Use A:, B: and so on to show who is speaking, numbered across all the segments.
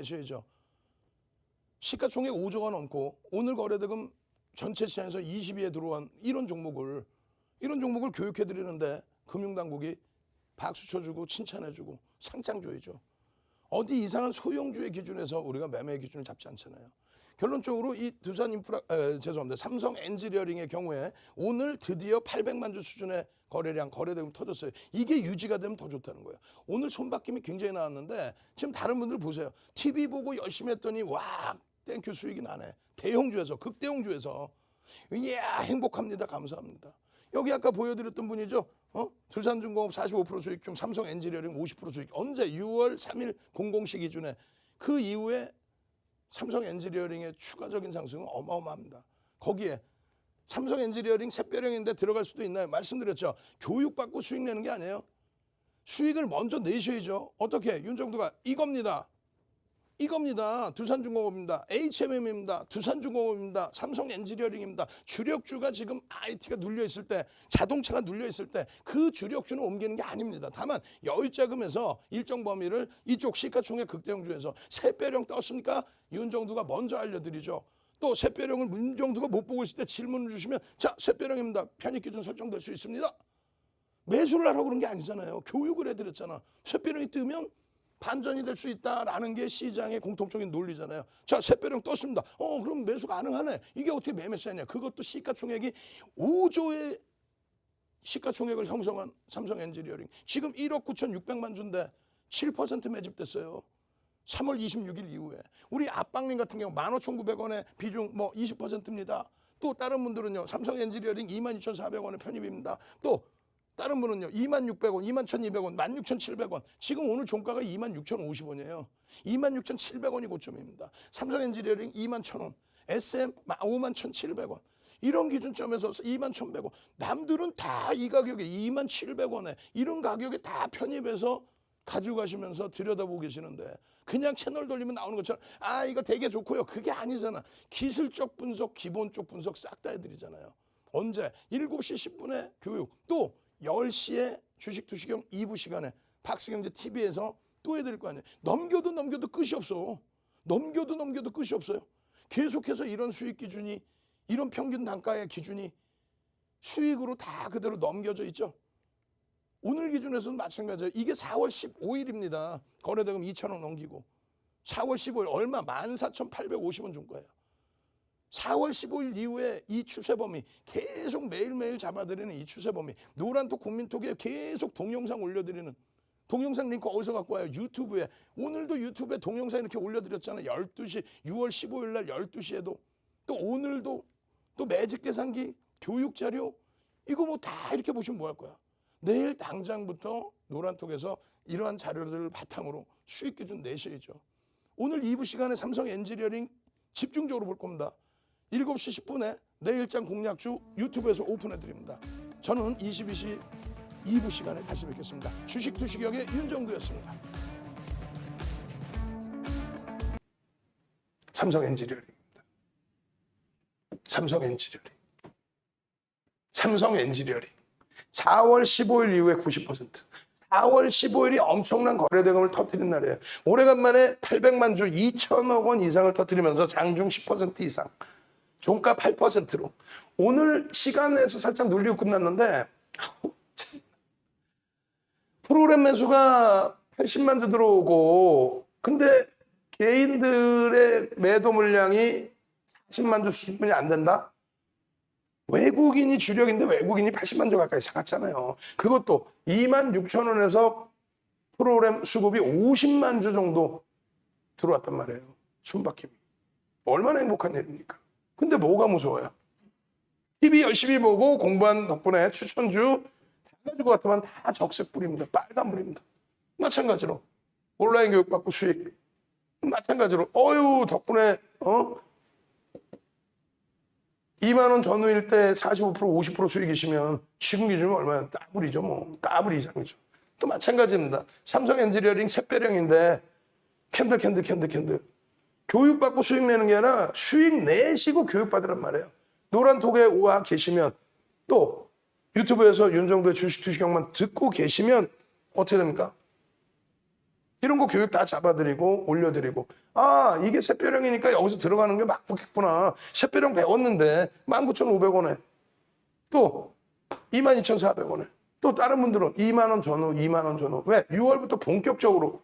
A: 내셔야죠. 시가총액 5조가 넘고 오늘 거래대금 전체 시장에서 20위에 들어온 이런 종목을 교육해드리는데 금융당국이 박수 쳐주고 칭찬해주고 상장 줘야죠. 어디 이상한 소형주의 기준에서 우리가 매매 기준을 잡지 않잖아요. 결론적으로 이 삼성 엔지니어링의 경우에 오늘 드디어 800만 주 수준의 거래대금 터졌어요. 이게 유지가 되면 더 좋다는 거예요. 오늘 손바뀜이 굉장히 나왔는데 지금 다른 분들 보세요. TV 보고 열심히 했더니 와 땡큐 수익이 나네. 대형주에서 극대형주에서 이야 행복합니다. 감사합니다. 여기 아까 보여드렸던 분이죠. 두산중공업 45% 수익 중 삼성 엔지니어링 50% 수익. 언제 6월 3일 00시 기준에 그 이후에 삼성 엔지니어링의 추가적인 상승은 어마어마합니다. 거기에 삼성 엔지니어링 샛별형인데 들어갈 수도 있나요? 말씀드렸죠. 교육받고 수익 내는 게 아니에요. 수익을 먼저 내셔야죠. 어떻게? 윤정두가 이겁니다. 두산중공업입니다. HMM입니다. 두산중공업입니다. 삼성 엔지니어링입니다. 주력주가 지금 IT가 눌려있을 때, 자동차가 눌려있을 때 그 주력주는 옮기는 게 아닙니다. 다만 여유자금에서 일정 범위를 이쪽 시가총액 극대형주에서 샛별형 떴습니까? 윤정두가 먼저 알려드리죠. 또 샛별형을 윤정두가 못 보고 있을 때 질문을 주시면 자, 샛별형입니다. 편입기준 설정될 수 있습니다. 매수를 하라고 그런 게 아니잖아요. 교육을 해드렸잖아. 샛별형이 뜨면 반전이 될 수 있다라는 게 시장의 공통적인 논리잖아요. 자, 샛별형 떴습니다. 그럼 매수 가능하네. 이게 어떻게 매매세냐. 그것도 시가총액이 5조의 시가총액을 형성한 삼성 엔지니어링. 지금 1억 9,600만 주인데 7% 매집됐어요. 3월 26일 이후에. 우리 앞방님 같은 경우 15,900원에 비중 20%입니다. 또 다른 분들은요. 삼성 엔지니어링 22,400원에 편입입니다. 또 다른 분은요. 26,600원, 21,200원, 16,700원. 지금 오늘 종가가 26,050원이에요. 26,700원이 고점입니다. 삼성 엔지니어링 21,000원, SM 51,700원. 이런 기준점에서 21,100원. 남들은 다 이 가격에 27,000원에 이런 가격에 다 편입해서 가지고 가시면서 들여다보고 계시는데 그냥 채널 돌리면 나오는 것처럼 이거 되게 좋고요. 그게 아니잖아. 기술적 분석, 기본적 분석 싹 다 해드리잖아요. 언제? 7시 10분에 교육. 또 10시에 주식 투시경 2부 시간에 박스경제 TV에서 또 해드릴 거 아니에요. 넘겨도 끝이 없어. 넘겨도 끝이 없어요. 계속해서 이런 수익 기준이 이런 평균 단가의 기준이 수익으로 다 그대로 넘겨져 있죠. 오늘 기준에서는 마찬가지예요. 이게 4월 15일입니다. 거래대금 2,000원 넘기고 4월 15일 얼마? 14,850원 종가예요. 4월 15일 이후에 이 추세범위 계속 매일매일 잡아드리는 이 추세범위 노란톡 국민톡에 계속 동영상 올려드리는 동영상 링크 어디서 갖고 와요? 유튜브에. 오늘도 유튜브에 동영상 이렇게 올려드렸잖아요. 12시 6월 15일 날 12시에도 또 오늘도 또 매직 계산기 교육자료 이거 뭐 다 이렇게 보시면 뭐 할 거야? 내일 당장부터 노란톡에서 이러한 자료들을 바탕으로 수익 기준 내셔야죠. 오늘 2부 시간에 삼성 엔지니어링 집중적으로 볼 겁니다. 7시 10분에 내일장 공략주 유튜브에서 오픈해드립니다. 저는 22시 2부 시간에 다시 뵙겠습니다. 주식 투시경의 윤정두였습니다. 삼성 엔지니어링입니다. 삼성 엔지니어링. 4월 15일 이후에 90%. 4월 15일이 엄청난 거래대금을 터뜨린 날이에요. 오래간만에 800만 주 2천억 원 이상을 터뜨리면서 장중 10% 이상. 종가 8%로. 오늘 시간에서 살짝 눌리고 끝났는데 프로그램 매수가 80만 주 들어오고 근데 개인들의 매도 물량이 40만 주 수준이 안 된다? 외국인이 주력인데 외국인이 80만 주 가까이 사갔잖아요. 그것도 26,000원에서 프로그램 수급이 50만 주 정도 들어왔단 말이에요. 숨바뀜이. 얼마나 행복한 일입니까? 근데 뭐가 무서워요? TV 열심히 보고 공부한 덕분에 추천주 다 가지고 같으면 다 적색불입니다. 빨간불입니다. 마찬가지로 온라인 교육 받고 수익. 마찬가지로 덕분에 2만 원 전후일 때 45% 50% 수익이시면 지금 기준은 얼마나 따블이죠. 뭐 따블 이상이죠. 또 마찬가지입니다. 삼성 엔지니어링 샛별형인데 캔들 교육받고 수익 내는 게 아니라 수익 내시고 교육받으란 말이에요. 노란톡에 와 계시면 또 유튜브에서 윤정두의 주식 투시경만 듣고 계시면 어떻게 됩니까? 이런 거 교육 다 잡아드리고 올려드리고, 아 이게 샛별형이니까 여기서 들어가는 게 맞겠구나. 샛별형 배웠는데 19,500원에 또 22,400원에 또 다른 분들은 2만 원 전후, 2만 원 전후. 왜? 6월부터 본격적으로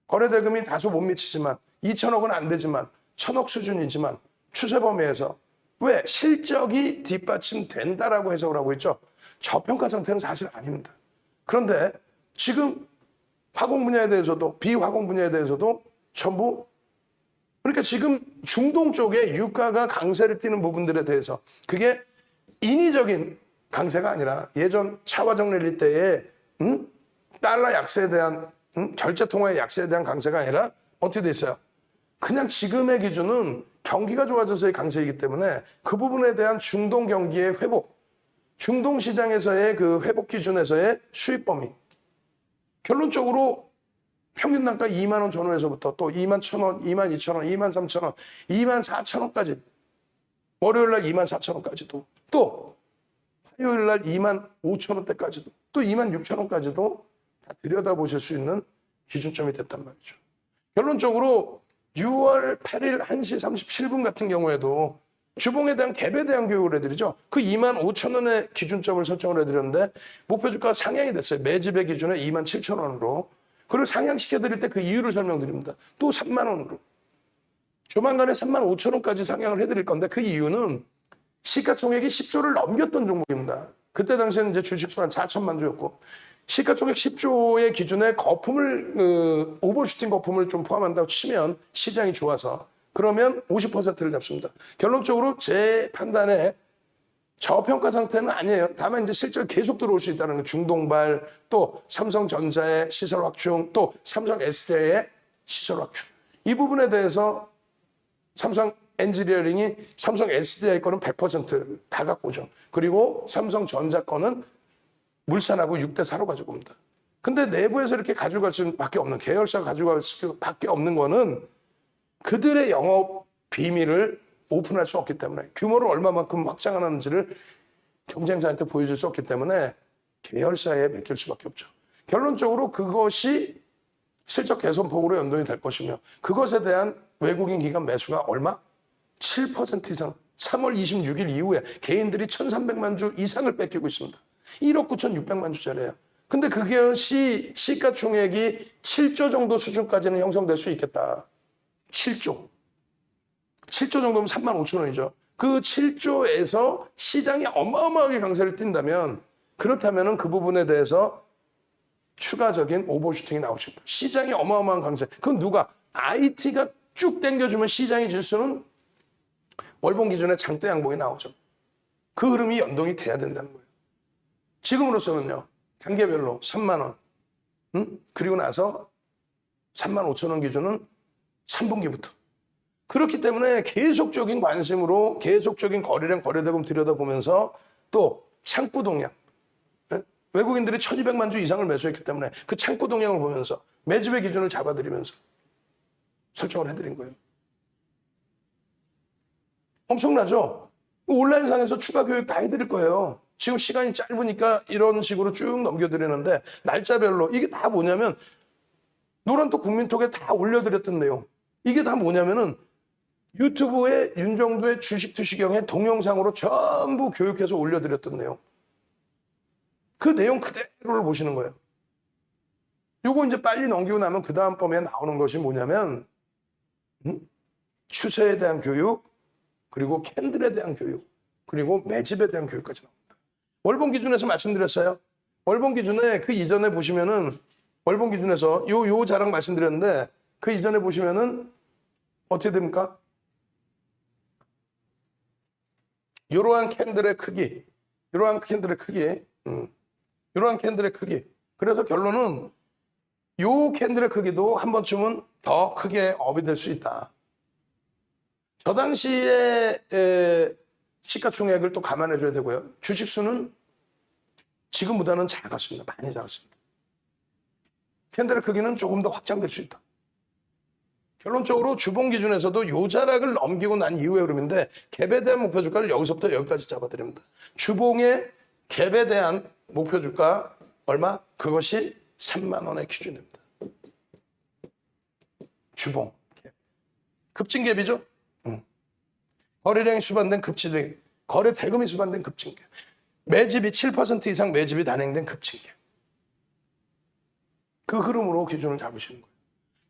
A: 거래대금이 다소 못 미치지만 2천억은 안 되지만 1,000억 수준이지만 추세 범위에서 왜? 실적이 뒷받침된다라고 해석을 하고 있죠. 저평가 상태는 사실 아닙니다. 그런데 지금 화공 분야에 대해서도 비화공 분야에 대해서도 전부 그러니까 지금 중동 쪽에 유가가 강세를 띠는 부분들에 대해서 그게 인위적인 강세가 아니라 예전 차화정 랠리 때의 달러 약세에 대한 결제 통화의 약세에 대한 강세가 아니라 어떻게 돼 있어요? 그냥 지금의 기준은 경기가 좋아져서의 강세이기 때문에 그 부분에 대한 중동 경기의 회복, 중동 시장에서의 그 회복 기준에서의 수익 범위. 결론적으로 평균 단가 2만 원 전후에서부터 또 2만 1,000원, 2만 2,000원, 2만 3,000원, 2만 4,000원까지 월요일 날 2만 4,000원까지도 또 화요일 날 2만 5,000원대까지도 또 2만 6,000원까지도 다 들여다보실 수 있는 기준점이 됐단 말이죠. 결론적으로 6월 8일 1시 37분 같은 경우에도 주봉에 대한 갭에 대한 교육을 해드리죠. 그 2만 5천 원의 기준점을 설정을 해드렸는데 목표 주가가 상향이 됐어요. 매집의 기준에 2만 7천 원으로. 그리고 상향시켜드릴 때 그 이유를 설명드립니다. 또 3만 원으로. 조만간에 3만 5천 원까지 상향을 해드릴 건데 그 이유는 시가총액이 10조를 넘겼던 종목입니다. 그때 당시에는 이제 주식수 한 4천만 주였고 시가총액 10조의 기준에 거품을 오버슈팅 거품을 좀 포함한다고 치면 시장이 좋아서 그러면 50%를 잡습니다. 결론적으로 제 판단에 저평가 상태는 아니에요. 다만 이제 실제로 계속 들어올 수 있다는 중동발, 또 삼성전자의 시설 확충, 또 삼성 SDI의 시설 확충. 이 부분에 대해서 삼성 엔지니어링이 삼성 SDI 거는 100%다 갖고 오죠. 그리고 삼성전자 거는 물산하고 6대 4로 가지고 옵니다. 근데 내부에서 이렇게 가져갈 수밖에 없는, 계열사가 가져갈 수밖에 없는 거는 그들의 영업 비밀을 오픈할 수 없기 때문에 규모를 얼마만큼 확장하는지를 경쟁자한테 보여줄 수 없기 때문에 계열사에 맡길 수밖에 없죠. 결론적으로 그것이 실적 개선폭으로 연동이 될 것이며 그것에 대한 외국인 기관 매수가 얼마? 7% 이상 3월 26일 이후에 개인들이 1,300만 주 이상을 뺏기고 있습니다. 1억 9,600만 주짜리예요. 근데 그것이 시가총액이 7조 정도 수준까지는 형성될 수 있겠다. 7조. 7조 정도면 3만 5천 원이죠. 그 7조에서 시장이 어마어마하게 강세를 띈다면 그렇다면 그 부분에 대해서 추가적인 오버슈팅이 나올 수 있다. 시장이 어마어마한 강세. 그건 누가? IT가 쭉 당겨주면 시장의 질수는 월봉 기준에 장대 양봉이 나오죠. 그 흐름이 연동이 돼야 된다는 거예요. 지금으로서는요. 단계별로 3만 원. 그리고 나서 3만 5천 원 기준은 3분기부터. 그렇기 때문에 계속적인 관심으로 계속적인 거래량 거래대금 들여다보면서 또 창구 동향. 외국인들이 1,200만 주 이상을 매수했기 때문에 그 창구 동향을 보면서 매집의 기준을 잡아드리면서 설정을 해드린 거예요. 엄청나죠? 온라인상에서 추가 교육 다 해드릴 거예요. 지금 시간이 짧으니까 이런 식으로 쭉 넘겨드리는데 날짜별로 이게 다 뭐냐면 노란톡 국민톡에 다 올려드렸던 내용. 이게 다 뭐냐면은 유튜브에 윤정두의 주식 투시경의 동영상으로 전부 교육해서 올려드렸던 내용. 그 내용 그대로를 보시는 거예요. 요거 이제 빨리 넘기고 나면 그 다음 범위에 나오는 것이 뭐냐면 추세에 대한 교육, 그리고 캔들에 대한 교육, 그리고 매집에 대한 교육까지 나옵니다. 월봉 기준에서 말씀드렸어요. 월봉 기준에 그 이전에 보시면은 월봉 기준에서 요 자랑 말씀드렸는데 그 이전에 보시면은 어떻게 됩니까? 이러한 캔들의 크기, 이러한 캔들의 크기, 이러한 캔들의 크기. 그래서 결론은 요 캔들의 크기도 한 번쯤은 더 크게 업이 될 수 있다. 저 당시에 시가총액을 또 감안해 줘야 되고요. 주식수는 지금보다는 작았습니다. 많이 작았습니다. 캔들의 크기는 조금 더 확장될 수 있다. 결론적으로 주봉 기준에서도 요 자락을 넘기고 난 이후의 흐름인데 갭에 대한 목표 주가를 여기서부터 여기까지 잡아드립니다. 주봉의 갭에 대한 목표 주가 얼마? 그것이 3만 원의 기준입니다. 주봉. 급증갭이죠. 거래량이 수반된 급증갭. 거래 대금이 수반된 급증갭. 매집이 7% 이상 매집이 단행된 급증갭. 그 흐름으로 기준을 잡으시는 거예요.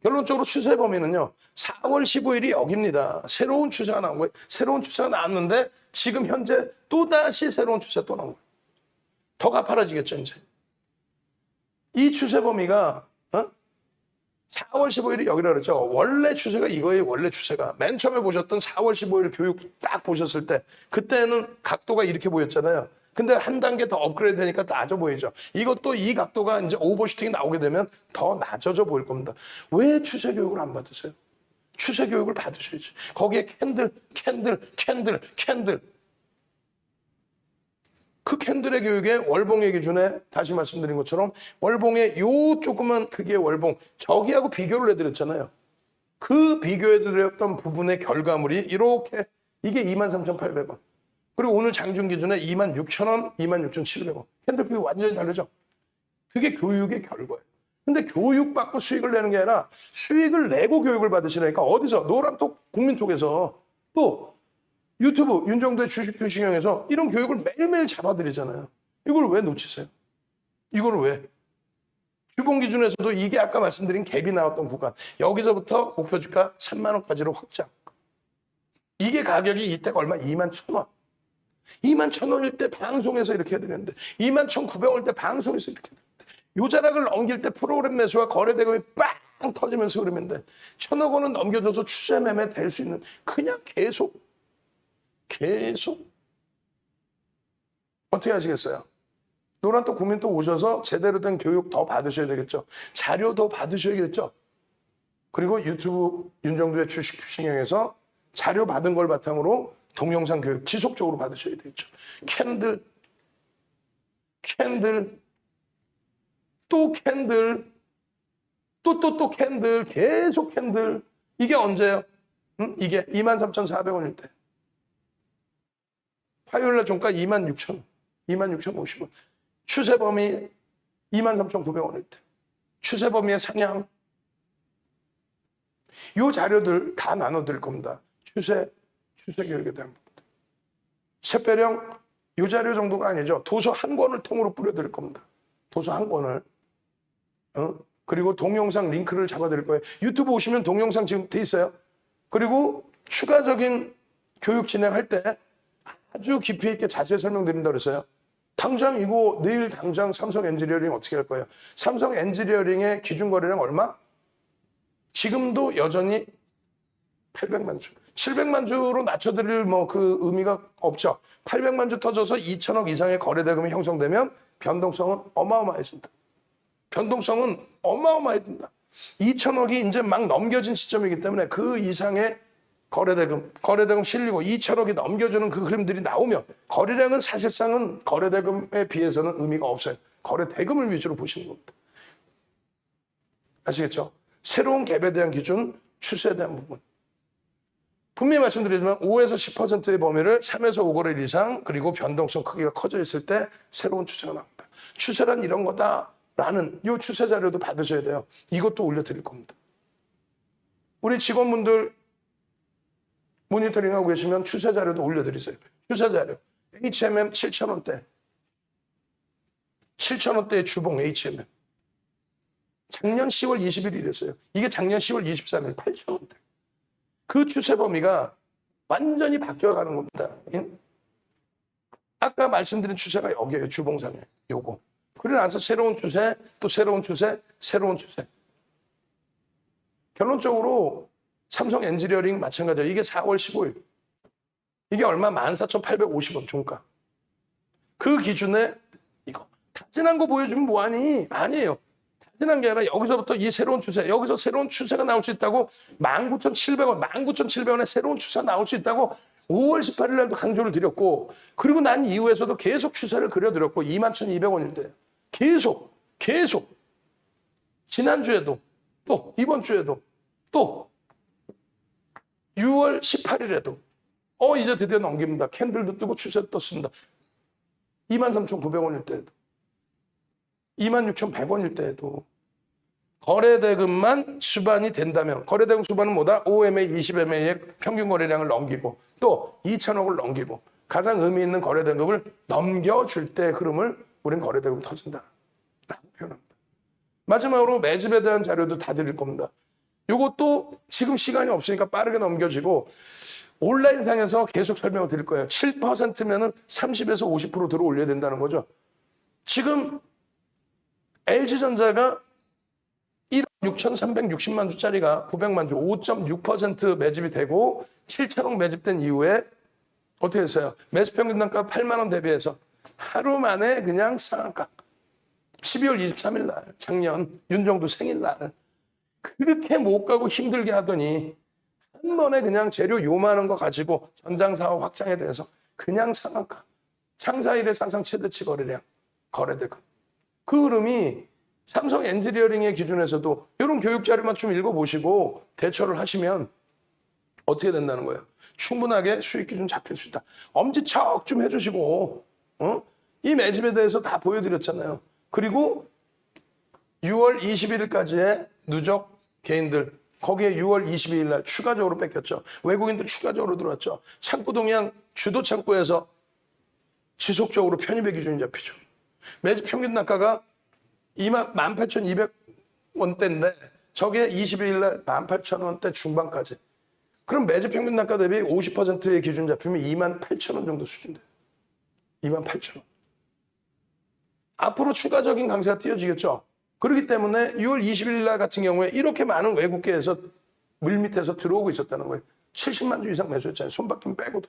A: 결론적으로 추세 범위는요. 4월 15일이 여기입니다. 새로운 추세가 나온 거예요. 새로운 추세가 나왔는데 지금 현재 또다시 새로운 추세가 또 나온 거예요. 더 가파라지겠죠 이제. 이 추세 범위가 4월 15일이 여기라 그랬죠. 원래 추세가 이거예요. 원래 추세가. 맨 처음에 보셨던 4월 15일 교육 딱 보셨을 때 그때는 각도가 이렇게 보였잖아요. 근데 한 단계 더 업그레이드 되니까 낮아 보이죠. 이것도 이 각도가 이제 오버슈팅이 나오게 되면 더 낮아져 보일 겁니다. 왜 추세 교육을 안 받으세요? 추세 교육을 받으셔야지. 거기에 캔들. 그 캔들의 교육에 월봉의 기준에 다시 말씀드린 것처럼 월봉의 요 조그만 크기의 월봉 저기하고 비교를 해드렸잖아요. 그 비교해드렸던 부분의 결과물이 이렇게 이게 23,800원. 그리고 오늘 장중 기준에 26,000원, 26,700원. 캔들 교육 완전히 다르죠. 그게 교육의 결과예요. 근데 교육받고 수익을 내는 게 아니라 수익을 내고 교육을 받으시니까 어디서? 노란톡, 국민톡에서 또 유튜브 윤정도의 주식투시경에서 이런 교육을 매일매일 잡아드리잖아요. 이걸 왜 놓치세요? 이걸 왜? 주봉 기준에서도 이게 아까 말씀드린 갭이 나왔던 구간. 여기서부터 목표주가 3만 원까지로 확장. 이게 가격이 이때가 얼마? 21,000원. 21,000원일 때 방송에서 이렇게 해드렸는데 21,900원일 때 방송에서 이렇게 해드렸는데 요 자락을 넘길 때 프로그램 매수와 거래 대금이 빵 터지면서 그러는데 1,000억 원은 넘겨줘서 추세 매매 될 수 있는 그냥 계속 어떻게 하시겠어요? 노란톡 국민톡 오셔서 제대로 된 교육 더 받으셔야 되겠죠. 자료 더 받으셔야겠죠. 그리고 유튜브 윤정도의 주식투신형에서 자료 받은 걸 바탕으로 동영상 교육 지속적으로 받으셔야 되겠죠. 캔들, 또 캔들, 또 캔들, 계속 캔들. 이게 언제예요? 이게 23,400원일 때. 화요일날 종가 26,000원, 26,050원. 추세범위 23,900원일 때. 추세범위의 상향. 이 자료들 다 나눠드릴 겁니다. 추세 교육에 대한 부분. 샛배령 이 자료 정도가 아니죠. 도서 한 권을 통으로 뿌려드릴 겁니다. 도서 한 권을. 그리고 동영상 링크를 잡아드릴 거예요. 유튜브 오시면 동영상 지금 돼 있어요. 그리고 추가적인 교육 진행할 때 아주 깊이 있게 자세히 설명드린다 그랬어요. 당장 이거 내일 당장 삼성 엔지니어링 어떻게 할 거예요? 삼성 엔지니어링의 기준 거래량 얼마? 지금도 여전히 800만 주. 700만 주로 낮춰드릴 그 의미가 없죠. 800만 주 터져서 2천억 이상의 거래 대금이 형성되면 변동성은 어마어마해진다. 변동성은 어마어마해진다. 2천억이 이제 막 넘겨진 시점이기 때문에 그 이상의 거래대금 실리고 2천억이 넘겨주는 그 그림들이 나오면 거래량은 사실상은 거래대금에 비해서는 의미가 없어요. 거래대금을 위주로 보시는 겁니다. 아시겠죠? 새로운 갭에 대한 기준, 추세에 대한 부분. 분명히 말씀드리지만 5에서 10%의 범위를 3에서 5거래일 이상 그리고 변동성 크기가 커져 있을 때 새로운 추세가 나옵니다. 추세란 이런 거다라는 이 추세 자료도 받으셔야 돼요. 이것도 올려드릴 겁니다. 우리 직원분들 모니터링하고 계시면 추세 자료도 올려드리세요. 추세 자료. HMM 7,000원대. 7,000원대의 주봉 HMM. 작년 10월 20일이랬어요. 이게 작년 10월 23일 8,000원대. 그 추세 범위가 완전히 바뀌어가는 겁니다. 아까 말씀드린 추세가 여기에요. 주봉상에. 요거. 그러고 나서 새로운 추세, 또 새로운 추세, 새로운 추세. 결론적으로 삼성 엔지니어링 마찬가지예요. 이게 4월 15일. 이게 얼마? 14,850원 종가. 그 기준에 이거 다진한 거 보여주면 뭐하니? 아니에요. 다진한 게 아니라 여기서부터 이 새로운 추세, 여기서 새로운 추세가 나올 수 있다고 19,700원, 19,700원에 새로운 추세가 나올 수 있다고 5월 18일 날도 강조를 드렸고 그리고 난 이후에서도 계속 추세를 그려드렸고 21,200원일 때 계속 지난주에도 또 이번 주에도 또 6월 18일에도 이제 드디어 넘깁니다. 캔들도 뜨고 추세도 떴습니다. 23,900원일 때에도 26,100원일 때에도 거래대금만 수반이 된다면, 거래대금 수반은 뭐다? 5MA, 20MA의 평균 거래량을 넘기고 또 2천억을 넘기고 가장 의미 있는 거래대금을 넘겨줄 때 흐름을 우린 거래대금 터진다 라고 표현합니다. 마지막으로 매집에 대한 자료도 다 드릴 겁니다. 이것도 지금 시간이 없으니까 빠르게 넘겨지고 온라인상에서 계속 설명을 드릴 거예요. 7%면은 30에서 50% 들어 올려야 된다는 거죠. 지금 LG전자가 1억 6,360만 주짜리가 900만 주, 5.6% 매집이 되고 7천억 매집된 이후에 어떻게 됐어요? 매수평균 단가 8만 원 대비해서 하루 만에 그냥 상한가. 12월 23일 날, 작년 윤정두 생일날 그렇게 못 가고 힘들게 하더니 한 번에 그냥 재료 요만한 거 가지고 전장사업 확장에 대해서 그냥 상한가. 창사일의 사상 최대치 거래량, 거래대금. 그 흐름이 삼성 엔지니어링의 기준에서도 이런 교육 자료만 좀 읽어보시고 대처를 하시면 어떻게 된다는 거예요? 충분하게 수익 기준 잡힐 수 있다. 엄지척 좀 해주시고 이 매집에 대해서 다 보여드렸잖아요. 그리고 6월 21일까지의 누적 개인들 거기에 6월 22일 날 추가적으로 뺏겼죠. 외국인들 추가적으로 들어왔죠. 창구 동향 주도 창구에서 지속적으로 편입의 기준이 잡히죠. 매집 평균 단가가 18,200원대인데 저게 22일 날 18,000원대 중반까지. 그럼 매집 평균 단가 대비 50%의 기준 잡히면 28,000원 정도 수준 돼요. 28,000원. 앞으로 추가적인 강세가 띄어지겠죠. 그렇기 때문에 6월 20일 날 같은 경우에 이렇게 많은 외국계에서 물밑에서 들어오고 있었다는 거예요. 70만 주 이상 매수했잖아요. 손바뀜 빼고도.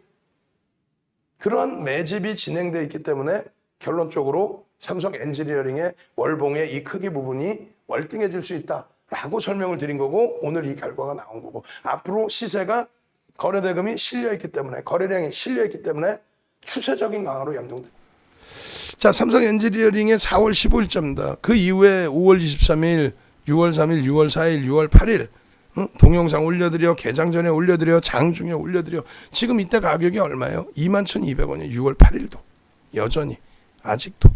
A: 그러한 매집이 진행되어 있기 때문에 결론적으로 삼성 엔지니어링의 월봉의 이 크기 부분이 월등해질 수 있다라고 설명을 드린 거고 오늘 이 결과가 나온 거고 앞으로 시세가 거래대금이 실려있기 때문에 거래량이 실려있기 때문에 추세적인 강화로 연동됩니다. 자, 삼성 엔지니어링의 4월 15일자입니다. 그 이후에 5월 23일, 6월 3일, 6월 4일, 6월 8일 동영상 올려드려, 개장 전에 올려드려, 장 중에 올려드려. 지금 이때 가격이 얼마예요? 21,200원이에요. 6월 8일도. 여전히. 아직도.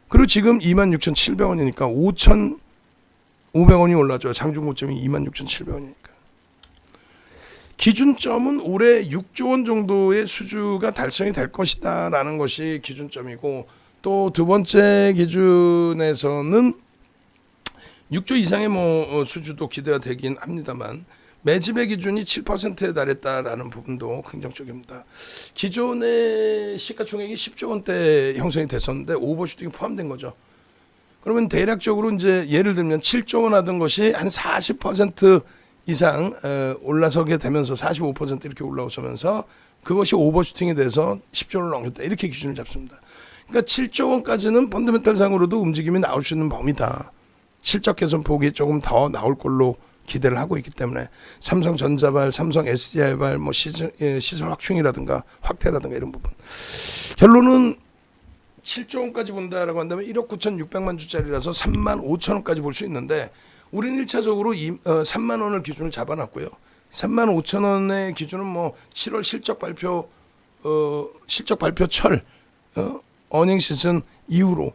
A: 그리고 지금 26,700원이니까 5,500원이 올라죠. 장중고점이 26,700원이니까. 기준점은 올해 6조 원 정도의 수주가 달성이 될 것이다 라는 것이 기준점이고 또 두 번째 기준에서는 6조 이상의 수주도 기대가 되긴 합니다만 매집의 기준이 7%에 달했다라는 부분도 긍정적입니다. 기존의 시가총액이 10조 원대 형성이 됐었는데 오버슈팅이 포함된 거죠. 그러면 대략적으로 이제 예를 들면 7조 원 하던 것이 한 40% 이상 올라서게 되면서 45% 이렇게 올라오면서 그것이 오버슈팅이 돼서 10조 원을 넘겼다. 이렇게 기준을 잡습니다. 그러니까 7조 원까지는 펀더멘탈 상으로도 움직임이 나올 수 있는 범위다. 실적 개선 폭이 조금 더 나올 걸로 기대를 하고 있기 때문에 삼성전자발, 삼성 SDI발 시설 확충이라든가 확대라든가 이런 부분. 결론은 7조 원까지 본다라고 한다면 1억 9,600만 주짜리라서 3만 5천 원까지 볼 수 있는데 우리는 1차적으로 3만 원을 기준을 잡아놨고요. 3만 5천 원의 기준은 7월 실적 발표철 어닝 시즌 이후로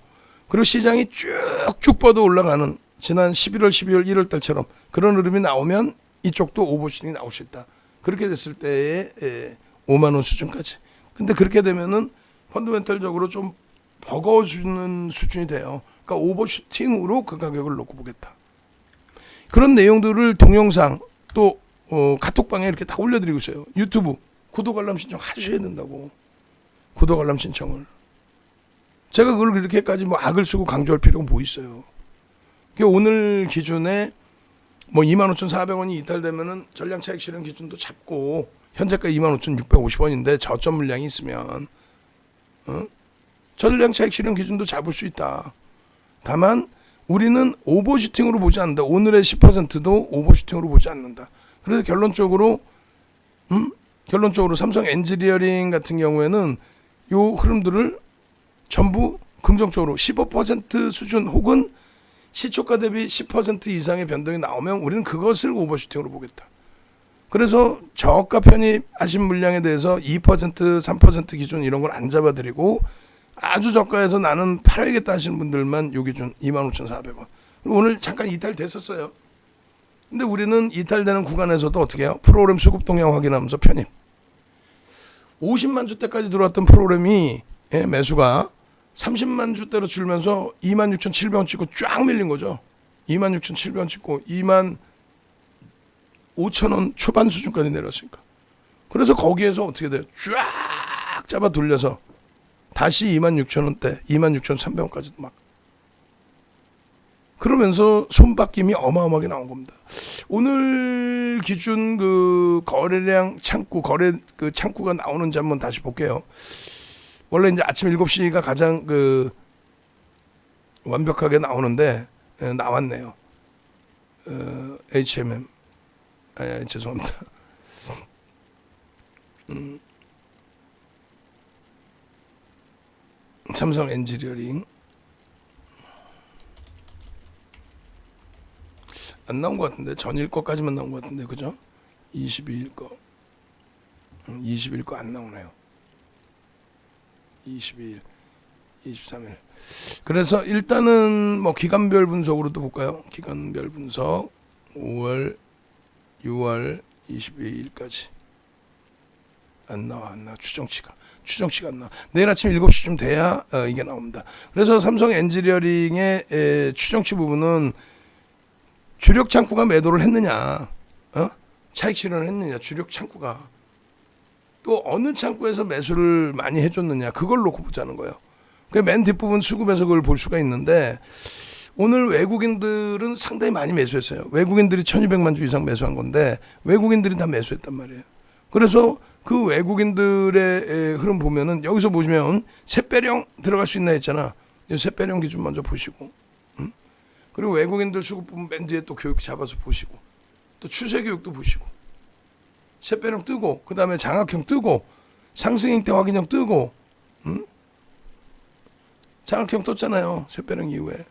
A: 그리고 시장이 쭉쭉 뻗어 올라가는 지난 11월, 12월, 1월 달처럼 그런 흐름이 나오면 이쪽도 오버슈팅이 나올 수 있다. 그렇게 됐을 때에 5만 원 수준까지. 근데 그렇게 되면은 펀더멘털적으로 좀 버거워지는 수준이 돼요. 그러니까 오버슈팅으로 그 가격을 놓고 보겠다. 그런 내용들을 동영상 또 카톡방에 이렇게 다 올려드리고 있어요. 유튜브 구독 알람 신청 하셔야 된다고. 구독 알람 신청을. 제가 그걸 그렇게까지 악을 쓰고 강조할 필요가 뭐 있어요. 오늘 기준에 25,400원이 이탈되면은 전량 차익 실현 기준도 잡고 현재가 25,650원인데 저점 물량이 있으면 전량 차익 실현 기준도 잡을 수 있다. 다만 우리는 오버슈팅으로 보지 않는다. 오늘의 10%도 오버슈팅으로 보지 않는다. 그래서 결론적으로 삼성 엔지니어링 같은 경우에는 요 흐름들을 전부 긍정적으로 15% 수준 혹은 시초가 대비 10% 이상의 변동이 나오면 우리는 그것을 오버슈팅으로 보겠다. 그래서 저가 편입하신 물량에 대해서 2%, 3% 기준 이런 걸 안 잡아드리고 아주 저가에서 나는 팔아야겠다 하시는 분들만 요 기준 25,400원. 오늘 잠깐 이탈됐었어요. 근데 우리는 이탈되는 구간에서도 어떻게 해요? 프로그램 수급 동향 확인하면서 편입. 50만 주대까지 들어왔던 프로그램이 매수가 30만 주대로 줄면서 26,700원 찍고 쫙 밀린 거죠. 26,700원 찍고 25,000원 초반 수준까지 내렸으니까. 그래서 거기에서 어떻게 돼요? 쫙 잡아 돌려서 다시 26,000원대, 26,300원까지도 막. 그러면서 손바뀜이 어마어마하게 나온 겁니다. 오늘 기준 그 거래량 창구, 거래 그 창구가 나오는지 한번 다시 볼게요. 원래 이제 아침 7시가 가장 그 완벽하게 나오는데 나왔네요. HMM. 죄송합니다. 삼성 엔지니어링. 안 나온 것 같은데 전일 거까지만 나온 것 같은데 그죠? 22일 거 20일 거 안 나오네요. 22일 23일. 그래서 일단은 뭐 기간별 분석으로도 볼까요? 기간별 분석 5월 6월 22일까지 안 나와 추정치가 안 나와. 내일 아침 7시쯤 돼야 이게 나옵니다. 그래서 삼성 엔지니어링의 추정치 부분은 주력 창구가 매도를 했느냐, 차익 실현을 했느냐, 주력 창구가 또 어느 창구에서 매수를 많이 해줬느냐, 그걸 놓고 보자는 거예요. 그 맨 뒷부분 수급에서 그걸 볼 수가 있는데 오늘 외국인들은 상당히 많이 매수했어요. 외국인들이 1,200만 주 이상 매수한 건데 외국인들이 다 매수했단 말이에요. 그래서 그 외국인들의 흐름 보면은 여기서 보시면 샛배령 들어갈 수 있나 했잖아. 샛배령 기준 먼저 보시고. 그리고 외국인들 수급 부분 맨 뒤에 또 교육 잡아서 보시고 또 추세 교육도 보시고 샛배령 뜨고 그 다음에 장학형 뜨고 상승행태 확인형 뜨고 장학형 떴잖아요. 샛배령 이후에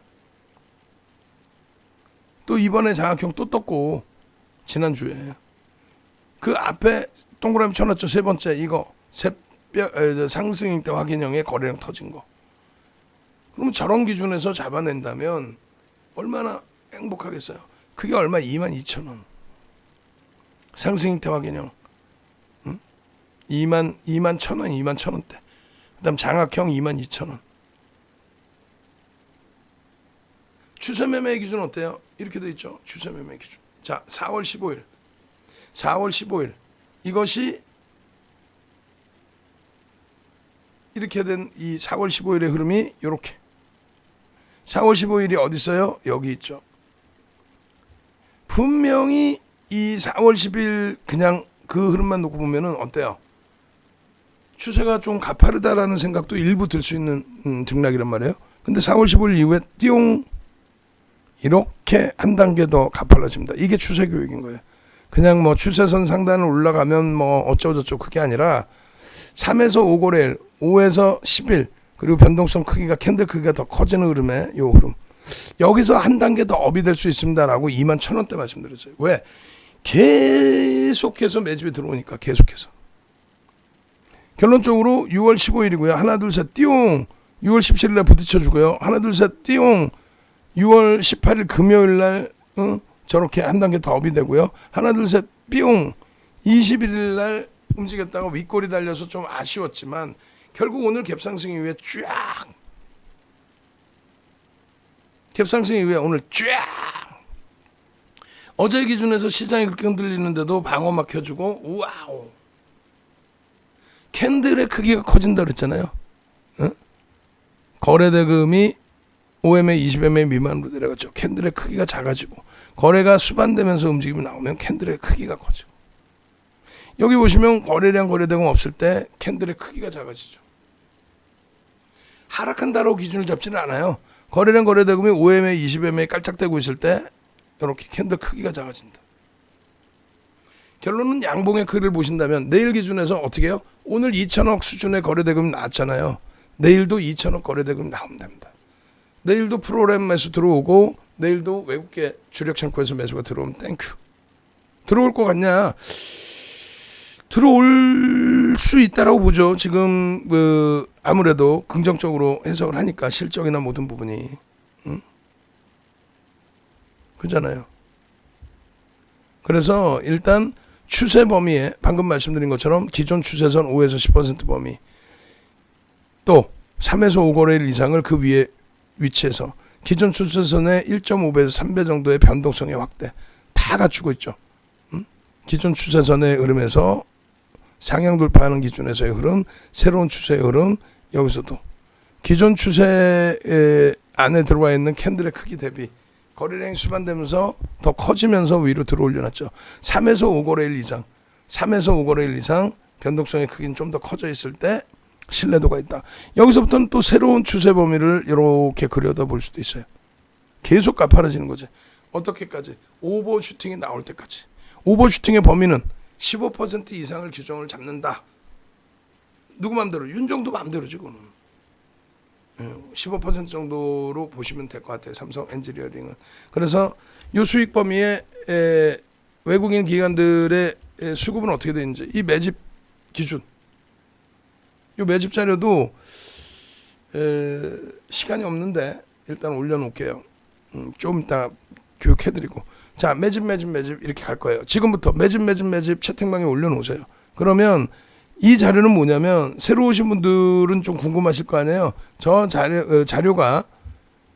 A: 또 이번에 장학형 또 떴고 지난주에 그 앞에 동그라미 쳐놨죠. 세 번째 이거 상승행태 확인형의 거래량 터진 거. 그럼 저런 기준에서 잡아낸다면 얼마나 행복하겠어요. 그게 얼마? 22,000원. 상승행태 확인형. 21,000원, 21,000원대. 그 다음 장학형 22,000원. 추세매매 기준 어때요? 이렇게 돼 있죠. 추세매매 기준. 자, 4월 15일. 4월 15일. 이것이 이렇게 된 이 4월 15일의 흐름이 이렇게. 4월 15일이 어디 있어요? 여기 있죠. 분명히 이 4월 10일 그냥 그 흐름만 놓고 보면은 어때요? 추세가 좀 가파르다라는 생각도 일부 들 수 있는 등락이란 말이에요. 근데 4월 15일 이후에 띠용 이렇게 한 단계 더 가팔라집니다. 이게 추세 교육인 거예요. 그냥 뭐 추세선 상단을 올라가면 뭐 어쩌고저쩌고 그게 아니라 3에서 5거래일, 5에서 10일 그리고 변동성 크기가 캔들 크기가 더 커지는 흐름에 요 흐름. 여기서 한 단계 더 업이 될 수 있습니다라고 21,000원대 말씀드렸어요. 왜? 계속해서 매집이 들어오니까 계속해서. 결론적으로 6월 15일이고요. 하나 둘 셋 띠용 6월 17일에 부딪혀주고요. 하나 둘 셋 띠용 6월 18일 금요일날 저렇게 한 단계 더 업이 되고요. 하나 둘 셋 삐용 21일날 움직였다가 윗골이 달려서 좀 아쉬웠지만 결국 오늘 갭상승 이후에 쫙 갭상승 이후에 오늘 쫙 어제 기준에서 시장이 그렇게 흔들리는데도 방어막 켜주고 우와우 캔들의 크기가 커진다 그랬잖아요. 거래대금이 5MA, 20MA 미만으로 내려갔죠. 캔들의 크기가 작아지고 거래가 수반되면서 움직임이 나오면 캔들의 크기가 커지고 여기 보시면 거래량 거래대금 없을 때 캔들의 크기가 작아지죠. 하락한다로 기준을 잡지는 않아요. 거래량 거래대금이 5MA, 20MA 깔짝대고 있을 때 이렇게 캔들 크기가 작아진다. 결론은 양봉의 크기를 보신다면 내일 기준에서 어떻게 해요? 오늘 2천억 수준의 거래대금이 나왔잖아요. 내일도 2천억 거래대금이 나오면 됩니다. 내일도 프로그램 매수 들어오고 내일도 외국계 주력 창구에서 매수가 들어오면 땡큐. 들어올 것 같냐? 들어올 수 있다라고 보죠. 지금 아무래도 긍정적으로 해석을 하니까 실적이나 모든 부분이 그잖아요. 그래서 일단 추세 범위에 방금 말씀드린 것처럼 기존 추세선 5에서 10% 범위, 또 3에서 5거래일 이상을 그 위에 위치해서 기존 추세선의 1.5배에서 3배 정도의 변동성의 확대 다 갖추고 있죠. 기존 추세선의 흐름에서 상향 돌파하는 기준에서의 흐름, 새로운 추세의 흐름, 여기서도 기존 추세 안에 들어와 있는 캔들의 크기 대비 거래량이 수반되면서 더 커지면서 위로 들어 올려놨죠. 3에서 5거래일 이상, 3에서 5거래일 이상 변동성의 크기는 좀 더 커져 있을 때 신뢰도가 있다. 여기서부터는 또 새로운 추세 범위를 이렇게 그려다 볼 수도 있어요. 계속 가파라지는 거지. 어떻게까지? 오버슈팅이 나올 때까지. 오버슈팅의 범위는 15% 이상을 규정을 잡는다. 누구 맘대로? 윤정도 맘대로지 그거는. 15% 정도로 보시면 될 것 같아요. 삼성 엔지니어링은. 그래서 이 수익 범위에 외국인 기관들의 수급은 어떻게 되는지, 이 매집 기준, 이 매집 자료도 시간이 없는데 일단 올려놓을게요. 좀 이따 교육해드리고. 자, 매집 이렇게 갈 거예요. 지금부터 매집 채팅방에 올려놓으세요. 그러면 이 자료는 뭐냐면, 새로 오신 분들은 좀 궁금하실 거 아니에요. 저 자료가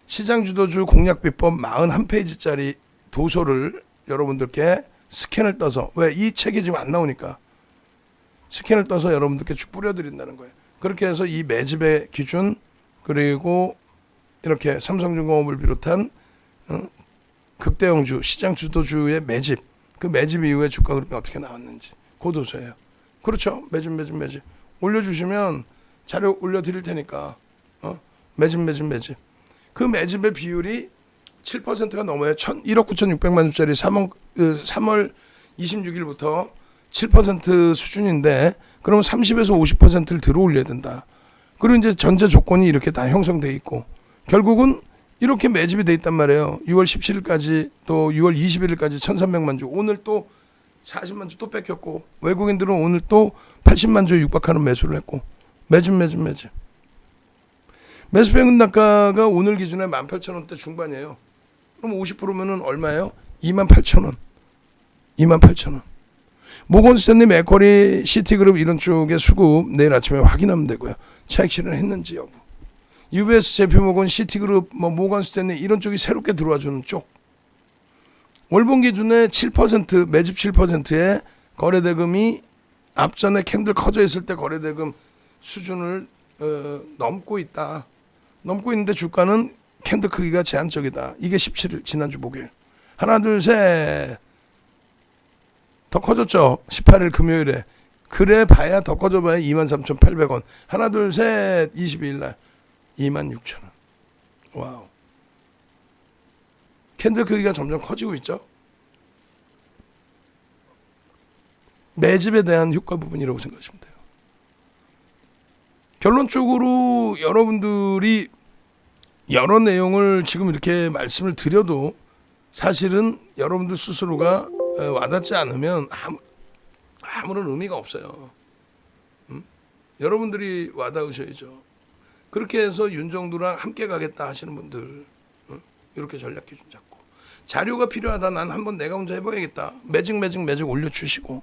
A: 시장 주도주 공략 비법 41페이지짜리 도서를 여러분들께 스캔을 떠서, 왜 이 책이 지금 안 나오니까 스캔을 떠서 여러분들께 쭉 뿌려드린다는 거예요. 그렇게 해서 이 매집의 기준, 그리고 이렇게 삼성중공업을 비롯한 극대형주, 시장 주도주의 매집, 그 매집 이후에 주가 흐름이 어떻게 나왔는지 그 도서예요. 그렇죠. 매집 올려주시면 자료 올려드릴 테니까 매집 그 매집의 비율이 7%가 넘어요. 1억 9,600만 주짜리 3월 26일부터 7% 수준인데, 그러면 30에서 50%를 들어 올려야 된다. 그리고 이제 전제 조건이 이렇게 다 형성돼 있고, 결국은 이렇게 매집이 돼 있단 말이에요. 6월 17일까지 또 6월 21일까지 1,300만 주, 오늘 또 40만 주 또 뺏겼고, 외국인들은 오늘 또 80만 주에 육박하는 매수를 했고, 매집. 매수 평균단가가 오늘 기준에 18,000원대 중반이에요. 그럼 50%면은 얼마예요? 28,000원. 모건스탠리, 맥쿼리, 시티그룹 이런 쪽의 수급 내일 아침에 확인하면 되고요. 차익 실현했는지 여부. UBS, JP모건, 시티그룹, 모건스탠리 이런 쪽이 새롭게 들어와 주는 쪽. 월봉 기준에 7%, 매집 7%의 거래대금이 앞전에 캔들 커져 있을 때 거래대금 수준을 넘고 있다. 넘고 있는데 주가는 캔들 크기가 제한적이다. 이게 17일 지난주 목요일. 하나 둘 셋. 더 커졌죠. 18일 금요일에. 그래 봐야 더 커져봐야 23,800원. 하나 둘 셋. 22일 날 26,000원. 와우. 캔들 크기가 점점 커지고 있죠. 매집에 대한 효과 부분이라고 생각하시면 돼요. 결론적으로 여러분들이 여러 내용을 지금 이렇게 말씀을 드려도 사실은 여러분들 스스로가 와닿지 않으면 아무런 의미가 없어요. 여러분들이 와닿으셔야죠. 그렇게 해서 윤정두랑 함께 가겠다 하시는 분들, 이렇게 전략 기준 잡고, 자료가 필요하다, 난 한번 내가 혼자 해봐야겠다, 매직 올려주시고,